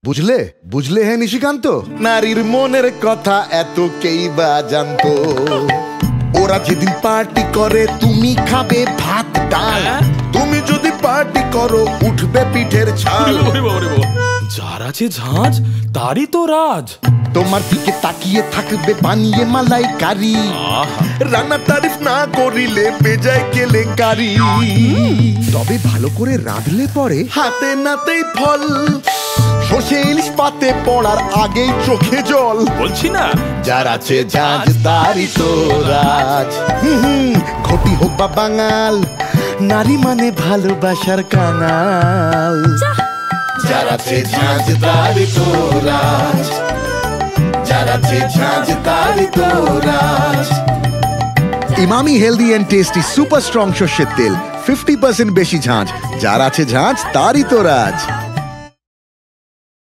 বুঝলে বুঝলে হে নিশিকান্ত, নারীর মনের কথা এত কেই বা জানতো। ওরা যেদিন পার্টি করে তুমি খাবে ভাত ডাল, তুমি যদি পার্টি করো উঠবে পিঠের ছাল। যার আছে ঝাঁজ তারই তো রাজ। তোমার দিকে তাকিয়ে থাকবে বানিয়ে মালাই কারি, রান্না তারিফ না করিলে বেজায় কেলেঙ্কারি। তবে ভালো করে রাঁধলে পরে হাতে নাতেই ফল, সর্ষে ইলিশ পাতে পড়ার আগেই চোখে জল। বলছি না যার আছে ঝাঁজ তারই তো রাজ। ঘটি হোক বা বাঙাল, নারী মানে ভালোবাসার কাঙাল। যার আছে ঝাঁজ তারই তো রাজ, যার আছে ঝাঁজ তারই তো রাজ। Emami healthy and tasty super strong সর্ষের তেল, 50% বেশি ঝাঁজ। যার আছে ঝাঁজ তারই তো রাজ।